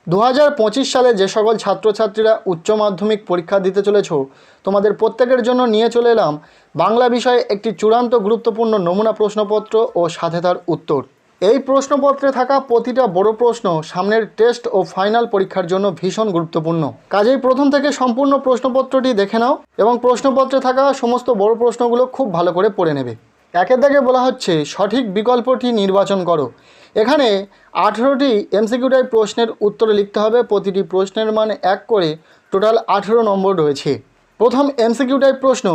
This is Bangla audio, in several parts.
2025 সালে যে সকল ছাত্রছাত্রীরা উচ্চ মাধ্যমিক পরীক্ষা দিতে চলেছ, তোমাদের প্রত্যেকের জন্য নিয়ে চলে এলাম বাংলা বিষয়ে একটি চূড়ান্ত গুরুত্বপূর্ণ নমুনা প্রশ্নপত্র ও সাথে তার উত্তর। এই প্রশ্নপত্রে থাকা প্রতিটা বড় প্রশ্ন সামনের টেস্ট ও ফাইনাল পরীক্ষার জন্য ভীষণ গুরুত্বপূর্ণ। কাজেই প্রথম থেকে সম্পূর্ণ প্রশ্নপত্রটি দেখে নাও এবং প্রশ্নপত্রে থাকা সমস্ত বড় প্রশ্নগুলো খুব ভালো করে পড়ে নেবে। একের দাগে বলা হচ্ছে সঠিক বিকল্পটি নির্বাচন করো। এখানে 18টি এমসিকিউ টাইপ প্রশ্নের উত্তর লিখতে হবে। প্রতিটি প্রশ্নের মান 1 করে, টোটাল 18 নম্বর রয়েছে। প্রথম এমসিকিউ টাইপ প্রশ্ন,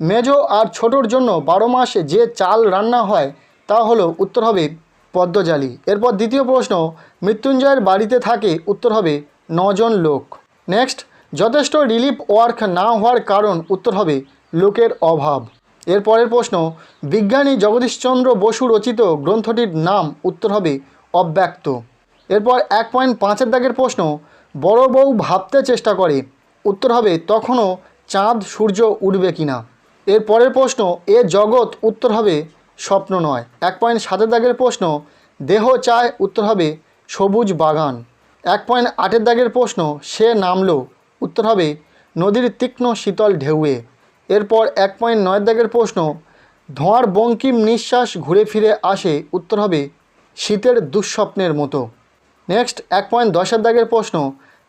মেজো আর ছোটোর জন্য 12 মাস যে চাল রান্না হয় তা হলো, উত্তর হবে পদ্মজালি। এরপর দ্বিতীয় প্রশ্ন, মৃত্যুঞ্জয়ের বাড়িতে থাকে, উত্তর হবে 9 জন লোক। নেক্সট, যথেষ্ট রিলিফ ওয়ার্ক না হওয়ার কারণ, উত্তর হবে লোকের অভাব। এরপরের প্রশ্ন, বিজ্ঞানী জগদীশচন্দ্র বসু রচিত গ্রন্থটির নাম, উত্তর হবে অব্যক্ত। এরপর 1.5 দাগের প্রশ্ন, বড় বউ ভাবতে চেষ্টা করে, উত্তর হবে তখনও চাঁদ সূর্য উঠবে কিনা। এর পরের প্রশ্ন, এ জগৎ, উত্তর হবে স্বপ্ন নয়। 1.7 দাগের প্রশ্ন, দেহ চায়, উত্তর হবে সবুজ বাগান। 1.8 দাগের প্রশ্ন, সে নামলো, উত্তর হবে নদীর তীক্ষ্ণ শীতল ঢেউয়ে। এরপর 1.9 দাগের প্রশ্ন, ধোঁয়ার বঙ্কিম নিঃশ্বাস ঘুরে ফিরে আসে, উত্তর হবে শীতের দুঃস্বপ্নের মতো। নেক্সট 1.10 দাগের প্রশ্ন,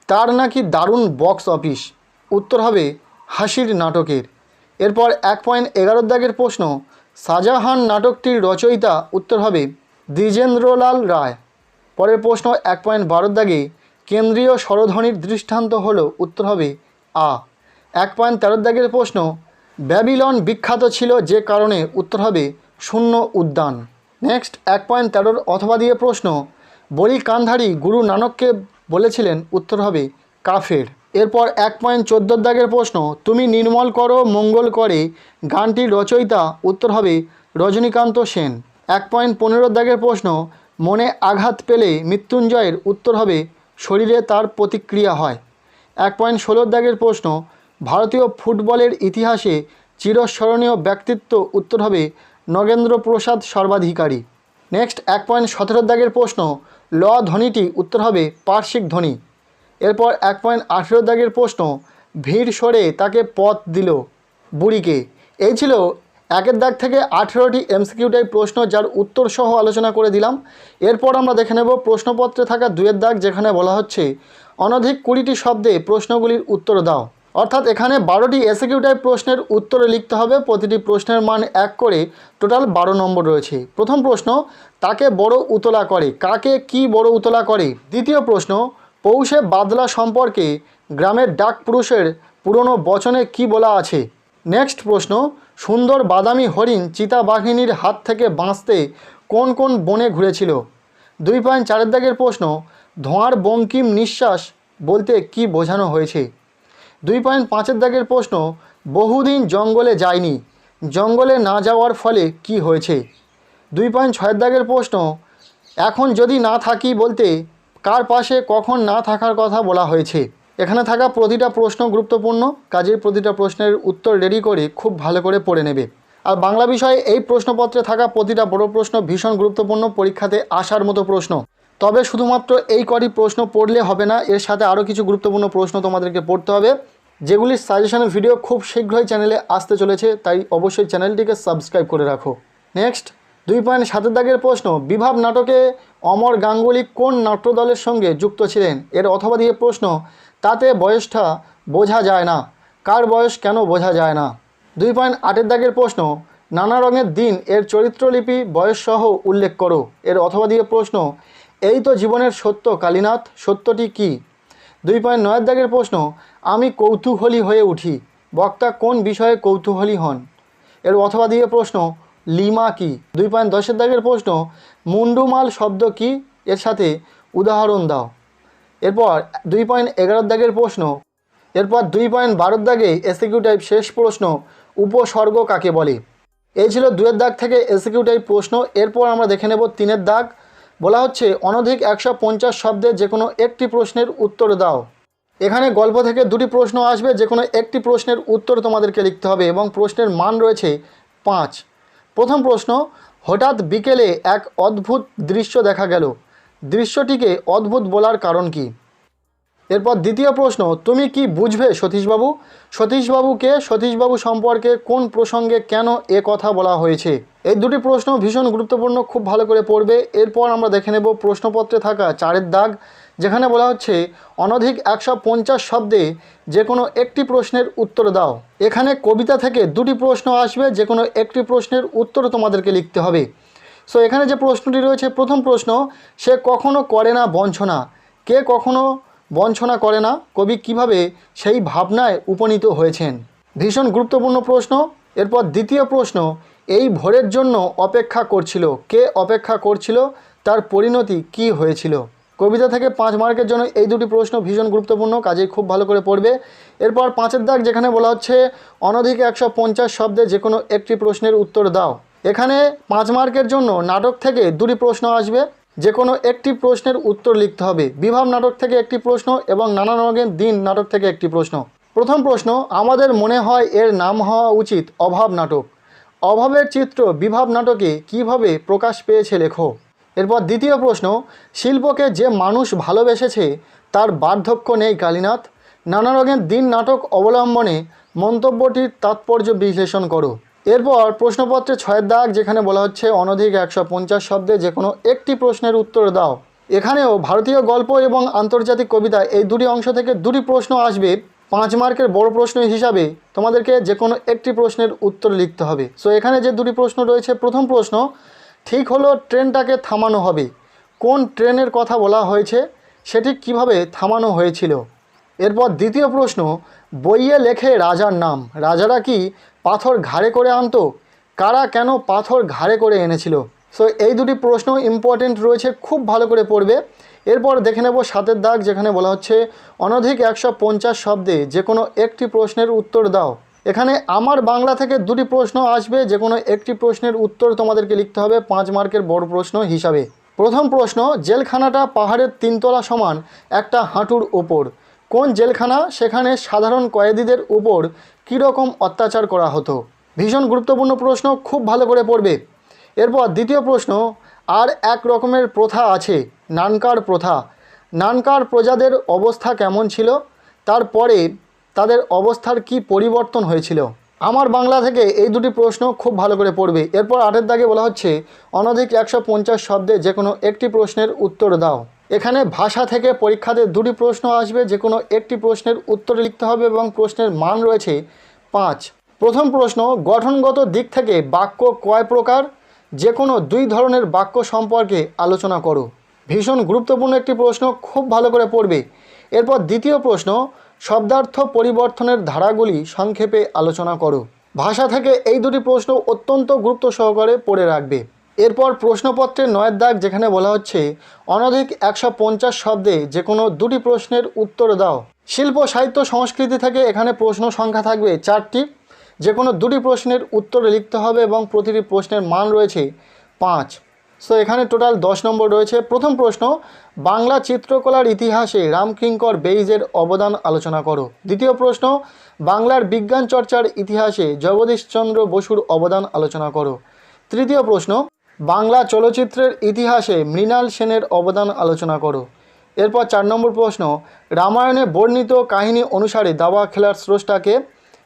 তার নাকি দারুণ বক্স অফিস, উত্তর হবে হাসির নাটকের। এরপর 1.11 দাগের প্রশ্ন, শাহজাহান নাটকটির রচয়িতা, উত্তর হবে দ্বিজেন্দ্রলাল রায়। পরের প্রশ্ন 1.12 দাগে, কেন্দ্রীয় স্বরধ্বনির দৃষ্টান্ত হলো, উত্তর হবে আ। 1.13 দাগের প্রশ্ন, ব্যাবিলন বিখ্যাত ছিল যে কারণে, উত্তর হবে শূন্য উদ্যান। নেক্সট 1.13 অথবা দিয়ে প্রশ্ন, বলি কান্ধারি গুরু নানককে বলেছিলেন, উত্তর হবে কাফের। এরপর 1.14 দাগের প্রশ্ন, তুমি নির্মল করো মঙ্গল করে গানটির রচয়িতা, উত্তর হবে রজনীকান্ত সেন। 1.15 দাগের প্রশ্ন, মনে আঘাত পেলে মৃত্যুঞ্জয়ের, উত্তর হবে শরীরে তার প্রতিক্রিয়া হয়। 1.16 দাগের প্রশ্ন, ভারতীয় ফুটবলের ইতিহাসে চিরস্মরণীয় ব্যক্তিত্ব, উত্তর হবে নগেন্দ্র প্রসাদ সর্বাধিকারী। নেক্সট 1.17 দাগের প্রশ্ন, ল ধ্বনিটি, উত্তর হবে পার্শ্বিক ধ্বনি। এরপর 1.18 দাগের প্রশ্ন, ভিড় সরে তাকে পথ দিল বুড়িকে। এই ছিল 1 দাগ থেকে 18টি এমসিকিউ টাইপ প্রশ্ন, যার উত্তর সহ আলোচনা করে দিলাম। এরপর আমরা দেখে নেব প্রশ্নপত্রে থাকা 2 দাগ, যেখানে বলা হচ্ছে অনধিক 20টি শব্দে প্রশ্নগুলির উত্তর দাও। অর্থাৎ এখানে 12টি এমসিকিউ টাইপ প্রশ্নের উত্তরে লিখতে হবে। প্রতিটি প্রশ্নের মান 1 করে, টোটাল 12 নম্বর রয়েছে। প্রথম প্রশ্ন, তাকে বড় উতলা করে, কাকে কি বড় উতলা করে। দ্বিতীয় প্রশ্ন, পৌষে বাদলা সম্পর্কে গ্রামের ডাক পুরুষের পুরনো বচনে কি বলা আছে। নেক্সট প্রশ্ন, সুন্দর বাদামি হরিণ চিতা বাঘিনীর হাত থেকে বাঁচতে কোন কোন বনে ঘুরেছিল। 2.4 দাগের প্রশ্ন, ধোঁয়ার বঙ্কিম নিঃশ্বাস বলতে কি বোঝানো হয়েছে। 2.5 দাগের প্রশ্ন, বহুদিন জঙ্গলে যায়নি, জঙ্গলে না যাওয়ার ফলে কি হয়েছে। 2.6 দাগের প্রশ্ন, এখন যদি না থাকি বলতে কার পাশে কখন না থাকার কথা বলা হয়েছে। এখানে থাকা প্রতিটা প্রশ্ন গুরুত্বপূর্ণ, কাজেই প্রতিটা প্রশ্নের উত্তর রেডি করে খুব ভালো করে পড়ে নেবে। আর বাংলা বিষয়ে এই প্রশ্নপত্রে থাকা প্রতিটা বড় প্রশ্ন ভীষণ গুরুত্বপূর্ণ, পরীক্ষাতে আসার মতো প্রশ্ন। তবে শুধুমাত্র এই কটি প্রশ্ন পড়লে হবে না, এর সাথে আরও কিছু গুরুত্বপূর্ণ প্রশ্ন তোমাদেরকে পড়তে হবে, যেগুলির সাজেশনের ভিডিও খুব শীঘ্রই চ্যানেলে আসতে চলেছে, তাই অবশ্যই চ্যানেলটিকে সাবস্ক্রাইব করে রাখো। নেক্সট 2.7 দাগের প্রশ্ন, বিভাব নাটকে অমর গাঙ্গুলি কোন নাট্যদলের সঙ্গে যুক্ত ছিলেন। এর অথবা দিয়ে প্রশ্ন, তাতে বয়সটা বোঝা যায় না, কার বয়স কেন বোঝা যায় না। 2.8 দাগের প্রশ্ন, নানা রঙের দিন এর চরিত্রলিপি বয়সসহ উল্লেখ করো। এর অথবা দিয়ে প্রশ্ন, এই তো জীবনের সত্য কালীনাথ, সত্যটি কি। 2.9 দাগের প্রশ্ন, আমি কৌতূহলী হয়ে উঠি, বক্তা কোন বিষয়ে কৌতূহলী হন। এর অথবা দিয়ে প্রশ্ন, লিমা কি। 2.10 দাগের প্রশ্ন, মুন্ডুমাল শব্দ কি, এর সাথে উদাহরণ দাও। এরপর 2.11 দাগের প্রশ্ন। এরপর 2.12 দাগে এসিকিউ টাইপ শেষ প্রশ্ন, উপসর্গ কাকে বলে। এই ছিল 2 দাগ থেকে এসিকিউ টাইপ প্রশ্ন। এরপর আমরা দেখে নেব 3 দাগ। বলা হচ্ছে অনধিক 150 শব্দে যে কোনো একটি প্রশ্নের উত্তর দাও। এখানে গল্প থেকে 2টি প্রশ্ন আসবে, যে কোনো একটি প্রশ্নের উত্তর তোমাদেরকে লিখতে হবে এবং প্রশ্নের মান রয়েছে 5। প্রথম প্রশ্ন, হঠাৎ বিকেলে এক অদ্ভুত দৃশ্য দেখা গেল, দৃশ্যটিকে অদ্ভুত বলার কারণ কি। এরপর দ্বিতীয় প্রশ্ন, তুমি কি বুঝবে সতীশবাবু? সতীশবাবুকে, সতীশবাবু সম্পর্কে কোন প্রসঙ্গে কেন এ কথা বলা হয়েছে? এই দুটি প্রশ্ন ভীষণ গুরুত্বপূর্ণ, খুব ভালো করে পড়বে। এরপর আমরা দেখে নেব প্রশ্নপত্রে থাকা 4-এর দাগ, যেখানে বলা হচ্ছে অনধিক 150 শব্দে যে কোনো একটি প্রশ্নের উত্তর দাও। এখানে কবিতা থেকে দুটি প্রশ্ন আসবে, যে কোনো একটি প্রশ্নের উত্তর তোমাদেরকে লিখতে হবে। সো এখানে যে প্রশ্নটি রয়েছে, প্রথম প্রশ্ন, সে কখনো করে না বঞ্চনা। কে কখনো বঞ্চনা করে না? কবি কিভাবে সেই ভাবনায় উপনীত হয়েছেন? ভীষণ গুরুত্বপূর্ণ প্রশ্ন। এরপর দ্বিতীয় প্রশ্ন, এই ভোরের জন্য অপেক্ষা করছিল। কে অপেক্ষা করছিল? তার পরিণতি কি হয়েছিল? কবিতা থেকে 5 মার্কের জন্য এই দুটি প্রশ্ন ভীষণ গুরুত্বপূর্ণ, কাজেই খুব ভালো করে পড়বে। এরপর 5-এর দাগ, যেখানে বলা হচ্ছে অনধিক 150 শব্দে যে কোনো একটি প্রশ্নের উত্তর দাও। এখানে 5 মার্কের জন্য নাটক থেকে দুটি প্রশ্ন আসবে, যে কোনো একটি প্রশ্নের উত্তর লিখতে হবে। বিভাব নাটক থেকে একটি প্রশ্ন এবং নানান রঙের দিন নাটক থেকে একটি প্রশ্ন। প্রথম প্রশ্ন, আমাদের মনে হয় এর নাম হওয়া উচিত অভাব নাটক। অভাবের চিত্র বিভাব নাটকে কিভাবে প্রকাশ পেয়েছে লেখো। এরপর দ্বিতীয় প্রশ্ন, শিল্পকে যে মানুষ ভালোবেসেছে তার বার্ধক্য নেই কালীনাথ। নানা রঙের দিন নাটক অবলম্বনে মন্তব্যটির তাৎপর্য বিশ্লেষণ করো। এরপর প্রশ্নপত্রে 6-এর দাগ, যেখানে বলা হচ্ছে অনধিক 150 শব্দে যে কোনো একটি প্রশ্নের উত্তর দাও। এখানেও ভারতীয় গল্প এবং আন্তর্জাতিক কবিতা, এই দুটি অংশ থেকে দুটি প্রশ্ন আসবে। 5 মার্কের বড় প্রশ্ন হিসাবে তোমাদেরকে যে কোনো একটি প্রশ্নের উত্তর লিখতে হবে। সো এখানে যে দুটি প্রশ্ন রয়েছে, প্রথম প্রশ্ন, ঠিক হলো ট্রেনটাকে থামানো হবে। কোন ট্রেনের কথা বলা হয়েছে? সেটি কিভাবে থামানো হয়েছিল? এরপর দ্বিতীয় প্রশ্ন, বইয়ে লেখে রাজার নাম। রাজারা কি পাথর ঘাড়ে করে আনতো? কারা কেন পাথর ঘাড়ে করে এনেছিল? সো এই দুটি প্রশ্ন ইম্পর্টেন্ট রয়েছে, খুব ভালো করে পড়বে। এরপর দেখে নেব 7-এর দাগ, যেখানে বলা হচ্ছে অনধিক 150 শব্দে যে কোনো একটি প্রশ্নের উত্তর দাও। এখানে আমার বাংলা থেকে দুটি প্রশ্ন আসবে, যে কোনো একটি প্রশ্নের উত্তর তোমাদেরকে লিখতে হবে 5 মার্কের বড় প্রশ্ন হিসাবে। প্রথম প্রশ্ন, জেলখানাটা পাহাড়ের 3 তলা সমান একটা হাঁটুর ওপর। কোন জেলখানা? সেখানে সাধারণ কয়েদিদের উপর কীরকম অত্যাচার করা হতো? ভীষণ গুরুত্বপূর্ণ প্রশ্ন, খুব ভালো করে পড়বে। এরপর দ্বিতীয় প্রশ্ন, আর এক রকমের প্রথা আছে, নানকার প্রথা। নানকার প্রজাদের অবস্থা কেমন ছিল? তারপরে তাদের অবস্থার কি পরিবর্তন হয়েছিল? আমার বাংলা থেকে এই দুটি প্রশ্ন খুব ভালো করে পড়বে। এরপর 8-এর দাগে বলা হচ্ছে অনধিক 150 শব্দে যে কোনো একটি প্রশ্নের উত্তর দাও। এখানে ভাষা থেকে পরীক্ষাতে দুটি প্রশ্ন আসবে, যে কোনো একটি প্রশ্নের উত্তর লিখতে হবে এবং প্রশ্নের মান রয়েছে 5। প্রথম প্রশ্ন, গঠনগত দিক থেকে বাক্য কয় প্রকার? যে কোনো 2 ধরনের বাক্য সম্পর্কে আলোচনা করো। ভীষণ গুরুত্বপূর্ণ একটি প্রশ্ন, খুব ভালো করে পড়বে। এরপর দ্বিতীয় প্রশ্ন, শব্দার্থ পরিবর্তনের ধারাগুলি সংক্ষেপে আলোচনা করো। ভাষা থেকে এই দুটি প্রশ্ন অত্যন্ত গুরুত্ব সহকারে পড়ে রাখবে। এরপর প্রশ্নপত্রের 9-এর দাগ, যেখানে বলা হচ্ছে অনধিক 150 শব্দে যে কোনো দুটি প্রশ্নের উত্তর দাও। শিল্প সাহিত্য সংস্কৃতি থেকে এখানে প্রশ্ন সংখ্যা থাকবে 4টি, যে কোনো দুটি প্রশ্নের উত্তর লিখতে হবে এবং প্রতিটি প্রশ্নের মান রয়েছে 5। সো এখানে টোটাল 10 নম্বর রয়েছে। প্রথম প্রশ্ন, বাংলা চিত্রকলার ইতিহাসে রামকিঙ্কর বেইজের অবদান আলোচনা করো। দ্বিতীয় প্রশ্ন, বাংলার বিজ্ঞান চর্চার ইতিহাসে জগদীশচন্দ্র বসুর অবদান আলোচনা করো। তৃতীয় প্রশ্ন, বাংলা চলচ্চিত্রের ইতিহাসে মৃণাল সেনের অবদান আলোচনা করো। এরপর 4 নম্বর প্রশ্ন, রামায়ণে বর্ণিত কাহিনী অনুসারে দাবা খেলার স্রষ্টাকে।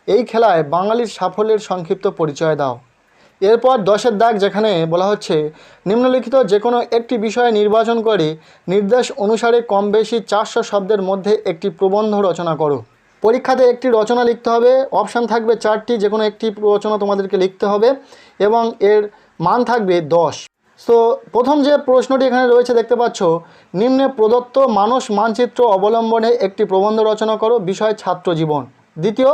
এই খেলায় বাঙালির সাফল্যের সংক্ষিপ্ত পরিচয় দাও। এরপর 10-এর দাগ, যেখানে বলা হচ্ছে নিম্নলিখিত যে কোনো একটি বিষয় নির্বাচন করে নির্দেশ অনুসারে কম বেশি 400 শব্দের মধ্যে একটি প্রবন্ধ রচনা করো। পরীক্ষাতে একটি রচনা লিখতে হবে, অপশান থাকবে 4টি, যে কোনো একটি রচনা তোমাদেরকে লিখতে হবে এবং এর মান থাকবে 10। সো প্রথম যে প্রশ্নটি এখানে রয়েছে দেখতে পাচ্ছ, নিম্নে প্রদত্ত মানস মানচিত্র অবলম্বনে একটি প্রবন্ধ রচনা করো, বিষয় ছাত্র জীবন। দ্বিতীয়,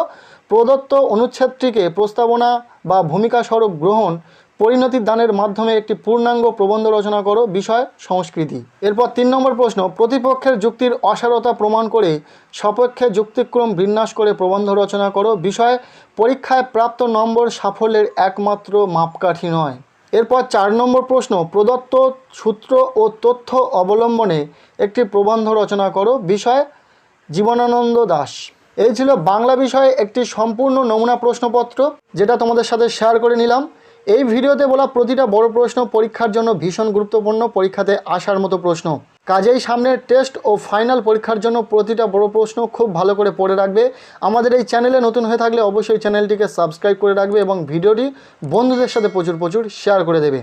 প্রদত্ত অনুচ্ছেদটিকে প্রস্তাবনা বা ভূমিকা স্বরূপ গ্রহণ পরিণতি দানের মাধ্যমে একটি পূর্ণাঙ্গ প্রবন্ধ রচনা করো, বিষয় সংস্কৃতি। এরপর 3 নম্বর প্রশ্ন, প্রতিপক্ষের যুক্তির অসারতা প্রমাণ করে সপক্ষে যুক্তিক্রম বিন্যাস করে প্রবন্ধ রচনা করো, বিষয় পরীক্ষায় প্রাপ্ত নম্বর সাফল্যের একমাত্র মাপকাঠি নয়। এরপর 4 নম্বর প্রশ্ন, প্রদত্ত সূত্র ও তথ্য অবলম্বনে একটি প্রবন্ধ রচনা করো, বিষয় জীবনানন্দ দাশ। এই ছিল বাংলা বিষয়ে একটি সম্পূর্ণ নমুনা প্রশ্নপত্র, যেটা তোমাদের সাথে শেয়ার করে নিলাম। এই ভিডিওতে বলা প্রতিটা বড় প্রশ্ন পরীক্ষার জন্য ভীষণ গুরুত্বপূর্ণ, পরীক্ষাতে আসার মতো প্রশ্ন, কাজেই সামনের টেস্ট ও ফাইনাল পরীক্ষার জন্য প্রতিটা বড় প্রশ্ন খুব ভালো করে পড়ে রাখবে। আমাদের এই চ্যানেলে নতুন হয়ে থাকলে অবশ্যই চ্যানেলটিকে সাবস্ক্রাইব করে রাখবে এবং ভিডিওটি বন্ধুদের সাথে প্রচুর শেয়ার করে দেবে।